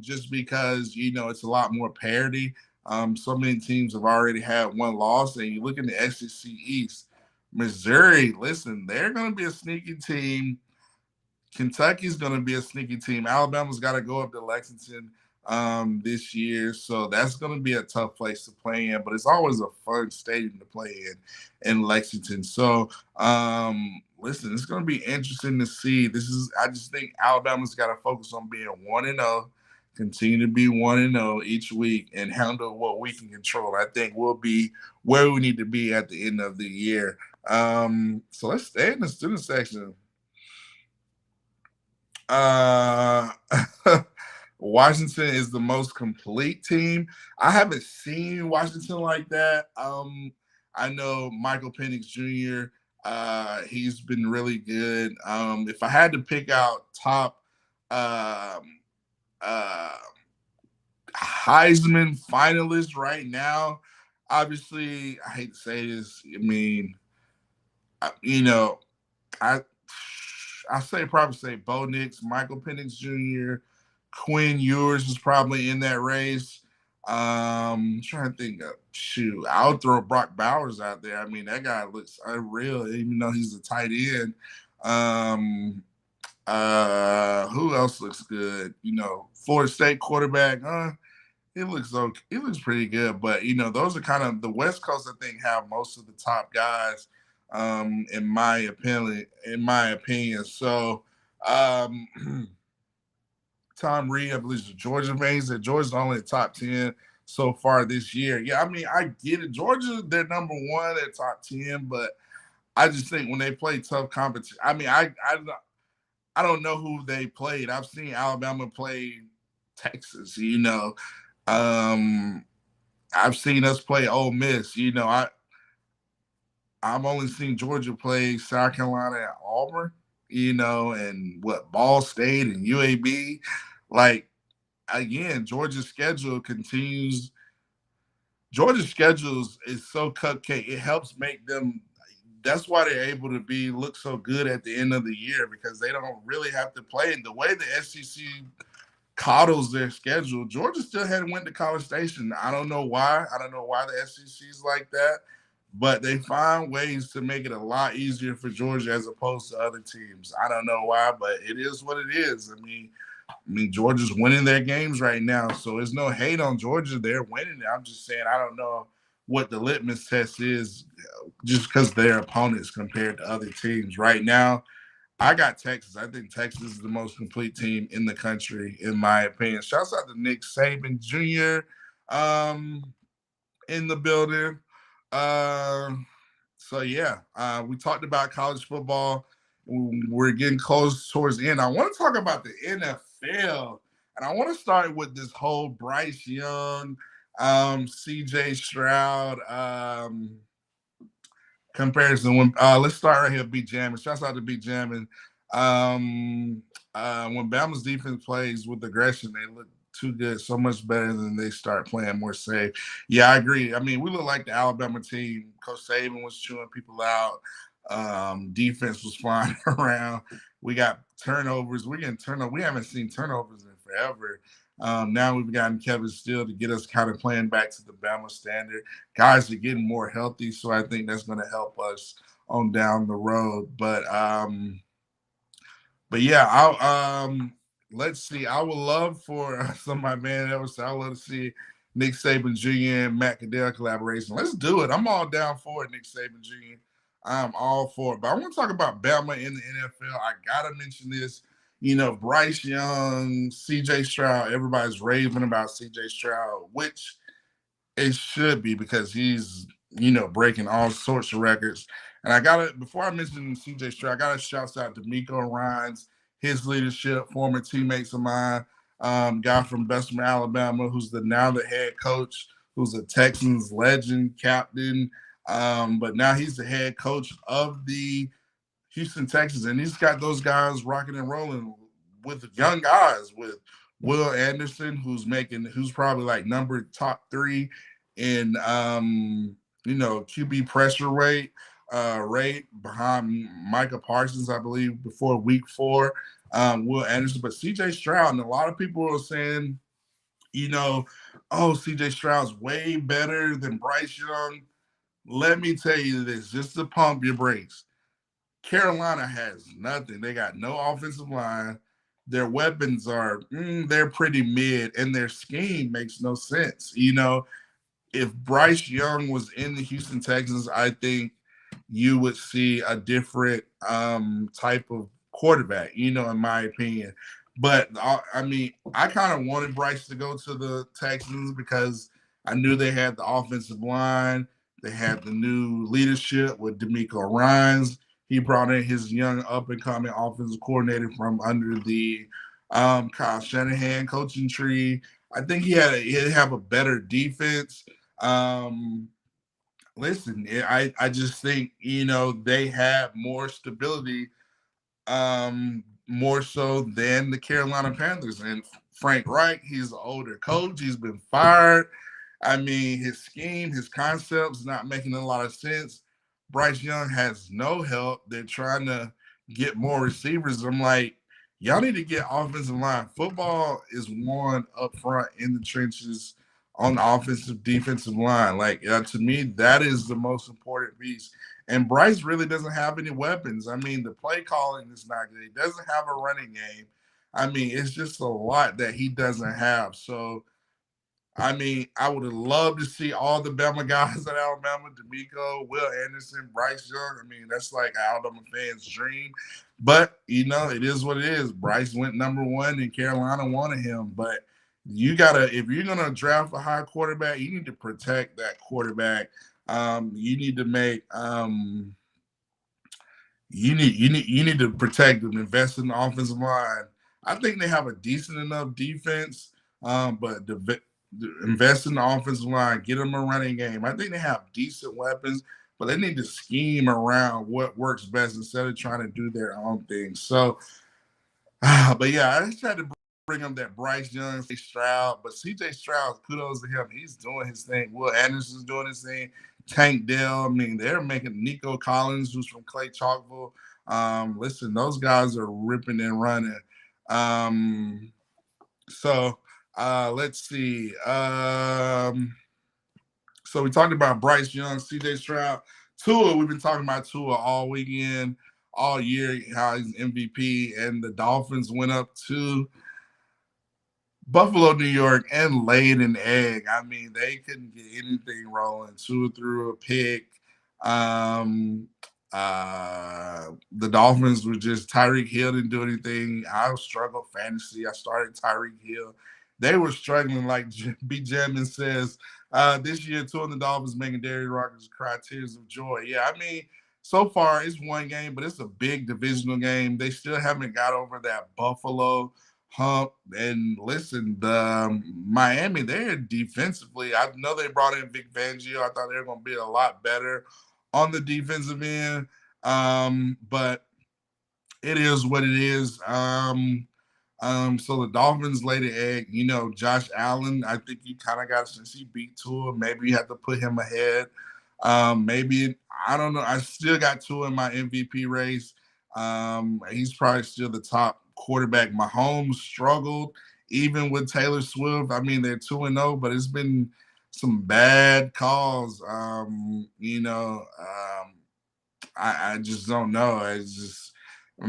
[SPEAKER 2] just because, it's a lot more parity. So many teams have already had one loss, and you look in the SEC East, Missouri, listen, they're going to be a sneaky team. Kentucky's going to be a sneaky team. Alabama's got to go up to Lexington this year, so that's going to be a tough place to play in. But it's always a fun stadium to play in Lexington. So, listen, it's going to be interesting to see. I just think Alabama's got to focus on being 1-0, continue to be 1-0 each week, and handle what we can control. I think we'll be where we need to be at the end of the year. So let's stay in the student section. Washington is the most complete team. I haven't seen Washington like that. I know Michael Penix Jr. He's been really good. If I had to pick out top Heisman finalists right now, obviously, I hate to say this. I mean, I probably say Bo Nix, Michael Penix Jr., Quinn Ewers is probably in that race. I'm trying to think of I'll throw Brock Bowers out there. I mean, that guy looks unreal, even though he's a tight end. Who else looks good? Florida State quarterback. He looks okay. He looks pretty good, but those are kind of the West Coast. I think have most of the top guys. In my opinion. So, Tom Reed, I believe, is Georgia man. That Georgia's only the top 10 so far this year. Yeah, I mean, I get it. Georgia, they're number one at top 10, but I just think when they play tough competition, I mean, I don't know who they played. I've seen Alabama play Texas. I've seen us play Ole Miss. I've only seen Georgia play South Carolina and Auburn, and Ball State and UAB. Like, again, Georgia's schedule continues. Georgia's schedule is so cupcake. It helps make them. That's why they're able to look so good at the end of the year, because they don't really have to play. And the way the SEC coddles their schedule, Georgia still hadn't went to College Station. I don't know why. I don't know why the SEC's like that. But they find ways to make it a lot easier for Georgia as opposed to other teams. I don't know why, but it is what it is. I mean, Georgia's winning their games right now, so there's no hate on Georgia. They're winning it. I'm just saying I don't know what the litmus test is just because they're opponents compared to other teams. Right now, I got Texas. I think Texas is the most complete team in the country, in my opinion. Shouts out to Nick Saban Jr. In the building. So yeah, we talked about college football. We're getting close towards the end. I want to talk about the NFL, and I want to start with this whole Bryce Young, CJ Stroud comparison. Let's start right here. B Jamming. Shouts out to B Jamming. When Bama's defense plays with aggression, they look too good, so much better than they start playing more safe. Yeah, I agree. I mean, we look like the Alabama team. Coach Saban was chewing people out. Defense was flying around. We got turnovers. We haven't seen turnovers in forever. Now we've gotten Kevin Steele to get us kind of playing back to the Bama standard. Guys are getting more healthy, so I think that's going to help us on down the road. But yeah, let's see. I would love for somebody, man, ever say I would love to see Nick Saban Jr. and Matt Cadell collaboration. Let's do it. I'm all down for it, Nick Saban Jr. I'm all for it. But I want to talk about Bama in the NFL. I gotta mention this. Bryce Young, CJ Stroud. Everybody's raving about CJ Stroud, which it should be because he's breaking all sorts of records. And before I mention CJ Stroud, I got to shout out to Miko Ryans, his leadership, former teammates of mine. guy from Bessemer, Alabama, who's now the head coach, who's a Texans legend, captain. But now he's the head coach of the Houston Texans, and he's got those guys rocking and rolling with young guys, with Will Anderson, who's probably like number top 3 in QB pressure rate behind Micah Parsons, I believe, before week 4. Will Anderson, but CJ Stroud, and a lot of people are saying, CJ Stroud's way better than Bryce Young. Let me tell you this, just to pump your brakes. Carolina has nothing. They got no offensive line. Their weapons are they're pretty mid, and their scheme makes no sense. If Bryce Young was in the Houston Texans, I think you would see a different type of quarterback, in my opinion. But I kind of wanted Bryce to go to the Texans because I knew they had the offensive line. They had the new leadership with DeMeco Ryans. He brought in his young up-and-coming offensive coordinator from under the Kyle Shanahan coaching tree. I think he'd have a better defense. Listen, I just think, they have more stability, more so than the Carolina Panthers. And Frank Reich, he's an older coach. He's been fired. His scheme, his concepts not making a lot of sense. Bryce Young has no help. They're trying to get more receivers. I'm like, y'all need to get offensive line. Football is won up front in the trenches on the offensive, defensive line. To me, that is the most important piece. And Bryce really doesn't have any weapons. The play calling is not good. He doesn't have a running game. It's just a lot that he doesn't have. So, I would have loved to see all the Bama guys at Alabama, DeMeco, Will Anderson, Bryce Young. That's like an Alabama fan's dream. But, it is what it is. Bryce went number 1 and Carolina wanted him. But if you're going to draft a high quarterback, you need to protect that quarterback. You need to make you need to protect them, invest in the offensive line. I think they have a decent enough defense, but invest in the offensive line, get them a running game. I think they have decent weapons, but they need to scheme around what works best instead of trying to do their own thing. So, but yeah, I just tried to bring up that Bryce Young, Stroud, but CJ Stroud, kudos to him. He's doing his thing. Will Anderson's doing his thing. Tank Dell. They're making Nico Collins, who's from Clay Chalkville. Listen, those guys are ripping and running. Let's see. So we talked about Bryce Young, CJ Stroud, Tua. We've been talking about Tua all weekend, all year, how he's MVP, and the Dolphins went up to Buffalo, New York, and laid an egg. They couldn't get anything rolling. Tua threw a pick. The Dolphins were just Tyreek Hill didn't do anything. I struggled fantasy. I started Tyreek Hill. They were struggling, like B. Jammin says. This year, Tua and the Dolphins making Darius Rogers cry tears of joy. Yeah, so far it's one game, but it's a big divisional game. They still haven't got over that Buffalo hump. And listen, the Miami, they're defensively. I know they brought in Vic Fangio. I thought they were going to be a lot better on the defensive end. But it is what it is. So the Dolphins laid an egg. Josh Allen, I think you kind of got, since he beat Tua, maybe you have to put him ahead. Maybe, I don't know. I still got Tua in my MVP race. He's probably still the top quarterback. Mahomes struggled even with Taylor Swift. They're 2-0, but it's been some bad calls. I just don't know. It's just, a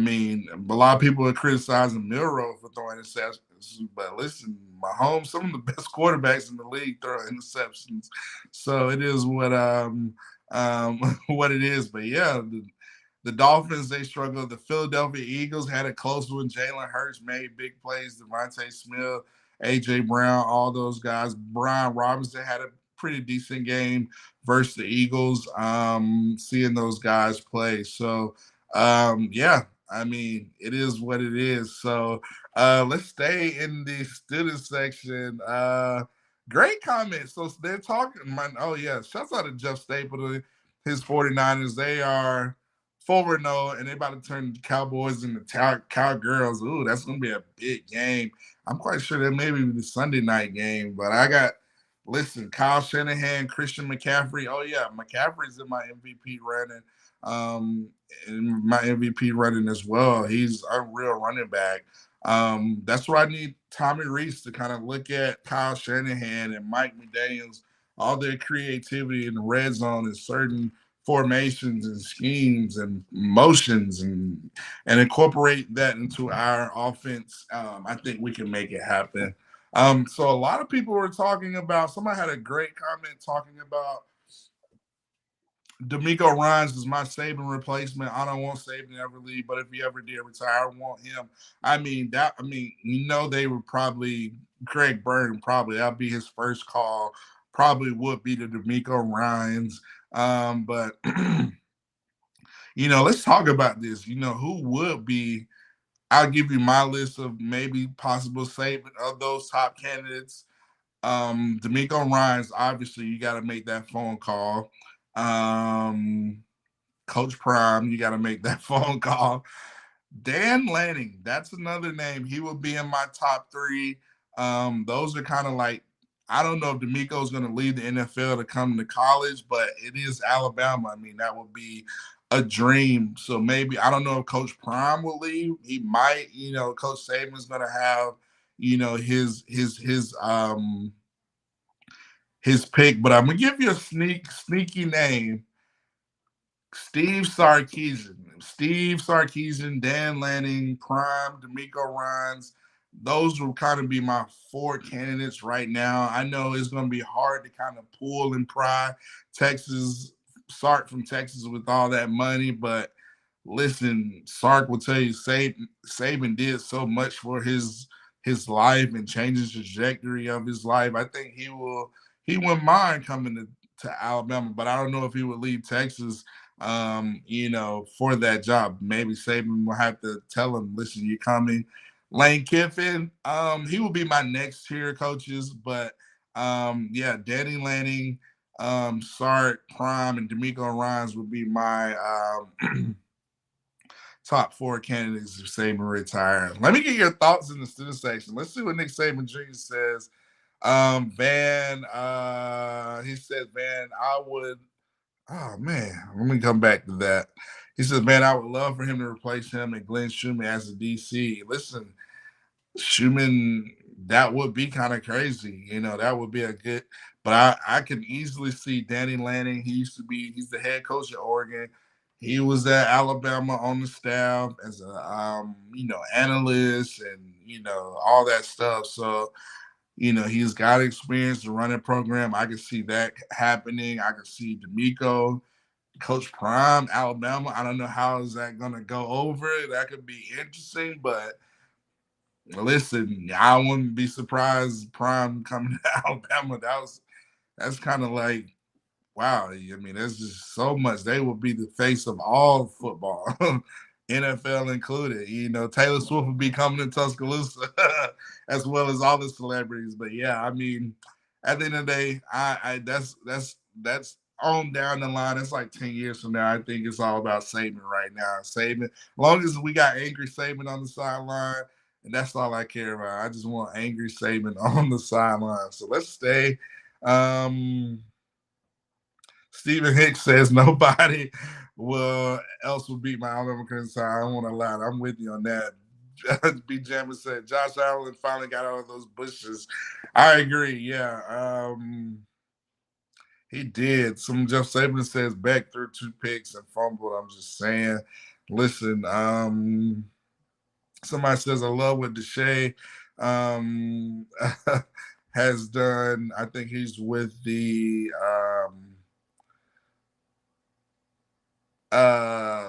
[SPEAKER 2] lot of people are criticizing Milroe for throwing interceptions, but listen, Mahomes, some of the best quarterbacks in the league throw interceptions. So it is what it is. But yeah, the Dolphins, they struggled. The Philadelphia Eagles had a close one. Jalen Hurts made big plays. Devontae Smith, A.J. Brown, all those guys. Brian Robinson had a pretty decent game versus the Eagles, seeing those guys play. So, I mean, it is what it is. So let's stay in the student section. Great comment. So they're talking. Oh, yeah. Shouts out to Jeff Stapleton, his 49ers. They are 4-0, and they're about to turn the Cowboys into Cowgirls. Ooh, that's going to be a big game. I'm quite sure that may be the Sunday night game, but listen, Kyle Shanahan, Christian McCaffrey. Oh, yeah, McCaffrey's in my MVP running. In my MVP running as well. He's a real running back. That's where I need Tommy Rees to kind of look at Kyle Shanahan and Mike McDaniels, all their creativity in the red zone and certain formations and schemes and motions and incorporate that into our offense. I think we can make it happen. So a lot of people were talking about, somebody had a great comment talking about D'Amico Ryans is my Saban replacement. I don't want Saban to ever leave, but if he ever did retire, I want him. They would probably, Greg Byrne, probably, that'd be his first call, probably would be the D'Amico Ryans. But, let's talk about this. Who would be, I'll give you my list of maybe possible Saban of those top candidates. D'Amico Ryans, obviously, you got to make that phone call. Coach Prime, you got to make that phone call. Dan Lanning, that's another name. He will be in my top 3. Those are kind of like, I don't know if D'Amico is going to leave the NFL to come to college, but it is Alabama. I mean, that would be a dream. So maybe, I don't know if Coach Prime will leave. He might. Coach Saban's going to have, his pick, but I'm gonna give you a sneaky name. Steve Sarkisian, Dan Lanning, Prime, D'Amico Ryans. Those will kind of be my 4 candidates right now. I know it's going to be hard to kind of pull and pry Sark from Texas with all that money, but listen, Sark will tell you Saban did so much for his life and changed the trajectory of his life. I think he wouldn't mind coming to Alabama, but I don't know if he would leave Texas, for that job. Maybe Saban will have to tell him, listen, you're coming. Lane Kiffin, he will be my next tier coaches, but Danny Lanning, Sark, Prime, and D'Amico Ryans would be my top 4 candidates if Saban retires. Let me get your thoughts in the student section. Let's see what Nick Saban Jr. says. He says, I would, oh man, let me come back to that. He says, I would love for him to replace him and Glenn Schumann as a DC. Listen, Schumann, that would be kind of crazy. That would be a good, but I can easily see Danny Lanning. He's the head coach at Oregon. He was at Alabama on the staff as a, analyst and, all that stuff. So, he's got experience to run a program. I can see that happening. I can see D'Amico, Coach Prime, Alabama. I don't know how is that going to go over. That could be interesting, but listen, I wouldn't be surprised Prime coming to Alabama. That's kind of like, wow. I mean, there's just so much. They will be the face of all football, NFL included. Taylor Swift will be coming to Tuscaloosa as well as all the celebrities. But yeah, I mean, at the end of the day, that's on down the line. It's like 10 years from now. I think it's all about Saban right now. Saban, as long as we got angry Saban on the sideline, and that's all I care about. I just want angry Saban on the sideline. So let's stay. Stephen Hicks says nobody else will beat my Alabama Crimson Tide. I don't want to lie. I'm with you on that. B. Jammer said Josh Allen finally got out of those bushes. I agree. Yeah. He did. Some Jeff Saban says Beck threw 2 picks and fumbled. I'm just saying. Listen, somebody says I love what Deshae has done. I think he's with the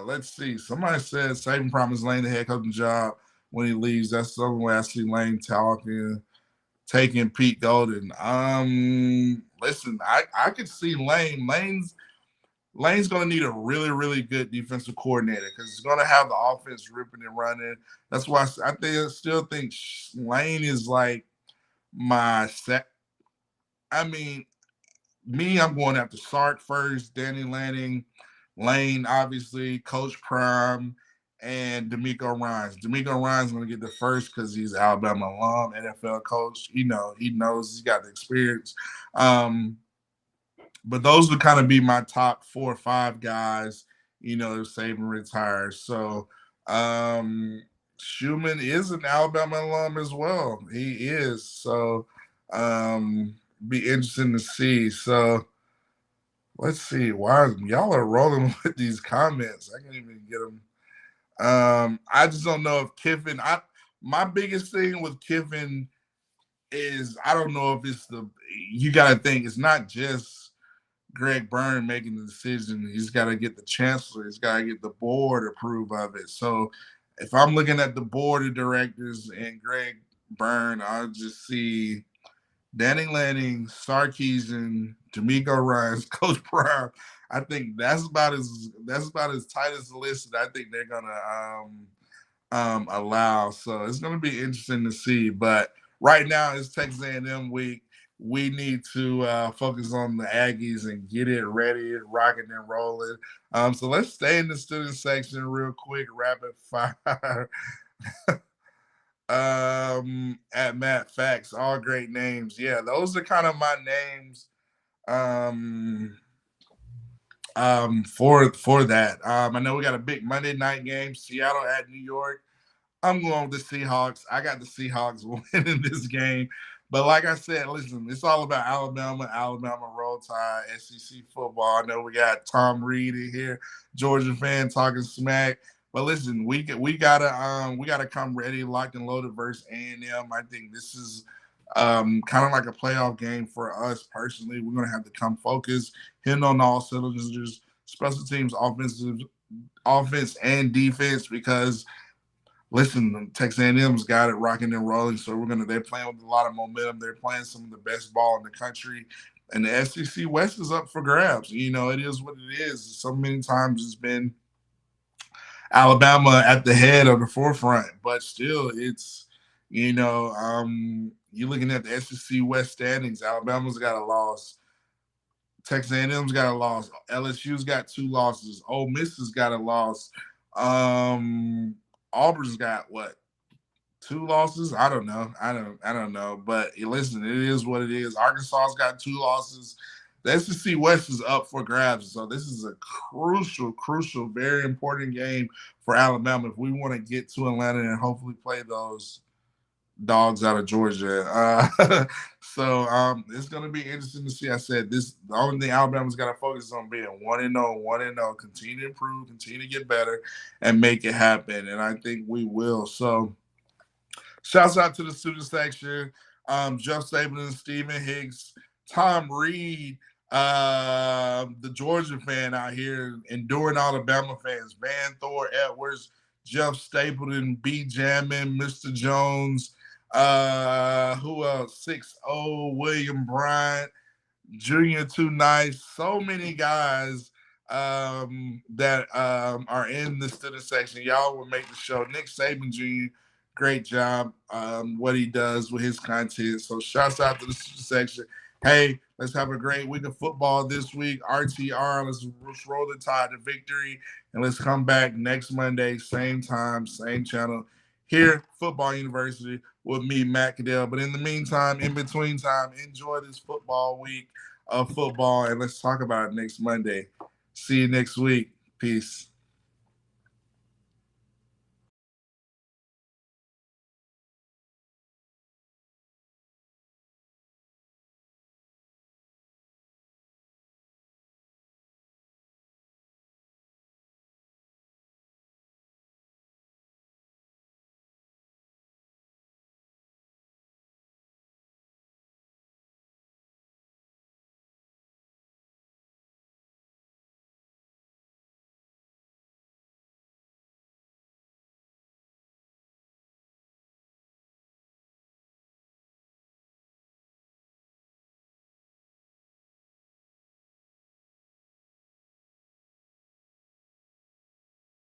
[SPEAKER 2] let's see. Somebody says Saban promised Lane the head coaching job when he leaves. That's the only way I see Lane taking Pete Golden. Listen, I could see Lane. Lane's going to need a really, really good defensive coordinator because he's going to have the offense ripping and running. That's why still think Lane is like my set. I mean, I'm going after Sark first, Danny Lanning, Lane, obviously, Coach Prime, and D'Amico Ryans. D'Amico Ryans going to get the first because he's Alabama alum, NFL coach. He knows he's got the experience. But those would kind of be my top 4 or 5 guys, Saban retires. So Schumann is an Alabama alum as well. He is. So be interesting to see. So let's see. Why y'all are rolling with these comments? I can't even get them. I just don't know if Kiffin. My biggest thing with Kiffin is I don't know if it's you got to think it's not just Greg Byrne making the decision. He's got to get the chancellor. He's got to get the board approve of it. So if I'm looking at the board of directors and Greg Byrne, I'll just see Danny Lanning, Sarkisian, D'Amico Ryans, Coach Prime. I think that's about as tight as the list that I think they're gonna allow. So it's gonna be interesting to see. But right now it's Texas A&M week. We need to focus on the Aggies and get it ready, rocking and rolling. So let's stay in the student section real quick, rapid fire. At Matt Facts, all great names. Yeah, those are kind of my names for that. I know we got a big Monday night game, Seattle at New York. I'm going with the Seahawks. I got the Seahawks winning this game. But like I said, listen, it's all about Alabama Roll Tide, SEC football. I know we got Tom Reed in here, Georgia fan talking smack. But listen, we gotta come ready, locked and loaded versus A&M. I think this is kind of like a playoff game for us personally. We're gonna have to come focused, hitting on all cylinders, special teams, offense and defense, because listen, Texas A&M's got it rocking and rolling. So they're playing with a lot of momentum. They're playing some of the best ball in the country. And the SEC West is up for grabs. It is what it is. So many times it's been Alabama at the head of the forefront, but still it's, you're looking at the SEC West standings. Alabama's got a loss. Texas A&M's got a loss. LSU's got 2 losses. Ole Miss has got a loss. Auburn's got what? 2 losses? I don't know. I don't know. But listen, it is what it is. Arkansas's got 2 losses. The SEC West is up for grabs. So this is a crucial, very important game for Alabama if we want to get to Atlanta and hopefully play those dogs out of Georgia. So it's going to be interesting to see. I said the only thing Alabama's got to focus on being 1-0, continue to improve, continue to get better, and make it happen. And I think we will. So shouts out to the student section, Jeff Saban, Stephen Hicks, Tom Reed, the Georgia fan out here, enduring Alabama fans, Van Thor Edwards, Jeff Stapleton, B. Jammin, Mr. Jones, who else? 6-0, William Bryant, Junior Too Nice. So many guys that are in the student section. Y'all will make the show. Nick Saban Jr., great job what he does with his content. So shouts out to the student section. Hey, let's have a great week of football this week. RTR, let's roll the tide to victory. And let's come back next Monday, same time, same channel, here, Football University, with me, Matt Cadell. But in the meantime, in between time, enjoy this football week of football, and let's talk about it next Monday. See you next week. Peace.